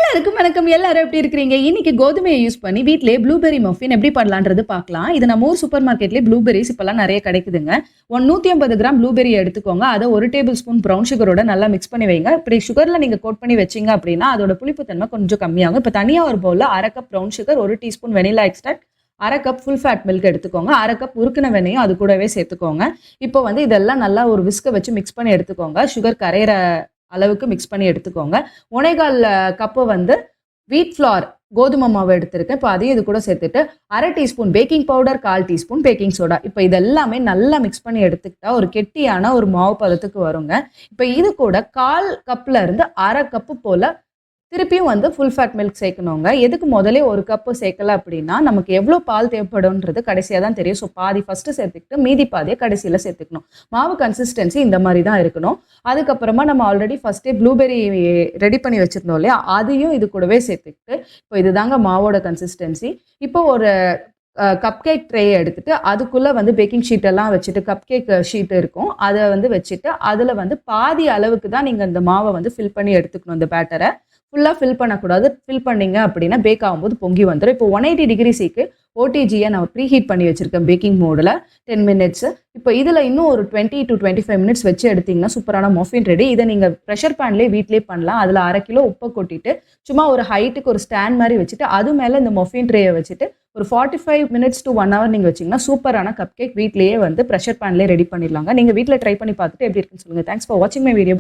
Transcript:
எல்லாருக்கும் வணக்கம். எல்லாரும் எப்படி இருக்கிறீங்க? இன்னைக்கு கோதுமையை யூஸ் பண்ணி வீட்லயே ப்ளூபெர்ரி மஃபின் எப்படி பண்ணலான்றது பார்க்கலாம். இது நம்ம ஊர் சூப்பர் மார்க்கெட்லயே ப்ளூபெர்ரிஸ் இப்பெல்லாம் நிறைய கிடைக்குதுங்க. 150 கிராம் ப்ளூபெர்ரி எடுத்துக்கோங்க. அதை 1 டேபிள் ஸ்பூன் ப்ரௌன் சுகரோட நல்லா மிக்ஸ் பண்ணி வைங்க. இப்படி சுகர்ல நீங்க கோட் பண்ணி வச்சீங்க அப்படின்னா அதோட புளிப்புத்தன்மை கொஞ்சம் கம்மியாகும். இப்போ தனியா ஒரு பவுல்ல 1/2 cup brown sugar, 1 teaspoon vanilla extract, 1/2 cup full fat milk எடுத்துக்கோங்க. 1/2 கப் உருக்கின வெண்ணையும் அது கூடவே சேர்த்துக்கோங்க. இப்போ இதெல்லாம் நல்லா ஒரு விஸ்க வச்சு மிக்ஸ் பண்ணி எடுத்துக்கோங்க. சுகர் கரையிற அளவுக்கு மிக்ஸ் பண்ணி எடுத்துக்கோங்க. 1/4 கப்பு வீட் ஃப்ளார் கோதுமை மாவு எடுத்திருக்கேன். இப்போ அதையும் இது கூட சேர்த்துட்டு 1/2 teaspoon baking powder, 1/4 teaspoon baking soda. இப்போ இதெல்லாமே நல்லா மிக்ஸ் பண்ணி எடுத்துக்கிட்டா ஒரு கெட்டியான ஒரு மாவு பதத்துக்கு வருங்க. இப்போ இது கூட 1/4 கப்ல இருந்து 1/2 கப்பு போல திருப்பியும் ஃபுல் ஃபேட் மில்க் சேர்க்கணுங்க. எதுக்கு முதலே 1 கப்பு சேர்க்கல அப்படின்னா நமக்கு எவ்வளோ பால் தேவைப்படும்ன்றது கடைசியாக தான் தெரியும். ஸோ பாதி ஃபர்ஸ்ட் சேர்த்துக்கிட்டு மீதி பாதியை கடைசியில் சேர்த்துக்கணும். மாவு கன்சிஸ்டன்சி இந்த மாதிரி தான் இருக்கணும். அதுக்கப்புறமா நம்ம ஆல்ரெடி ஃபர்ஸ்டே ப்ளூபெர்ரி ரெடி பண்ணி வச்சிருந்தோம் இல்லையா, அதையும் இது கூடவே சேர்த்துக்கிட்டு இப்போ இதுதாங்க மாவோட கன்சிஸ்டன்சி. இப்போ ஒரு கப் கேக் ட்ரே எடுத்துட்டு அதுக்குள்ள பேக்கிங் ஷீட் எல்லாம் வச்சுட்டு கப் கேக் ஷீட் இருக்கும், அதை வச்சுட்டு அதில் பாதி அளவுக்கு தான் நீங்கள் இந்த மாவை ஃபில் பண்ணி எடுத்துக்கணும். இந்த பேட்டரை ஃபுல்லாக ஃபில் பண்ணக்கூடாது. ஃபில் பண்ணீங்க அப்படின்னா பேக் ஆகும்போது பொங்கி வந்துடும். இப்போ 180 டிகிரிஸுக்கு ஓடிஜியை நான் ப்ரீ ஹீட் பண்ணி வச்சிருக்கேன் பேக்கிங் மோடில் 10 மினிட்ஸ். இப்போ இதில் இன்னும் ஒரு 20 to 25 மினிட்ஸ் வச்சு எடுத்தீங்கன்னா சூப்பரான மஃபின் ரெடி. இதை நீங்கள் ப்ரெஷர் பேன்லேயே வீட்லேயே பண்ணலாம். அதில் 1/2 கிலோ உப்பை கொட்டிட்டு சும்மா ஒரு ஹைட்டுக்கு ஒரு ஸ்டாண்ட் மாதிரி வச்சுட்டு அது மேலே இந்த மஃபின் ட்ரேயை வச்சுட்டு ஒரு 45 மினிட்ஸ் to 1 hour நீங்கள் வச்சிங்கன்னா சூப்பரான கப் கேக் வீட்லேயே ப்ரெஷர் பேன்லேயே ரெடி பண்ணிடலாங்க. நீங்கள் வீட்டில் ட்ரை பண்ணி பார்த்துட்டு எப்படி இருக்குன்னு சொல்லுங்கள். தேங்க்ஸ் ஃபார் வாட்சிங் மை வீடியோ.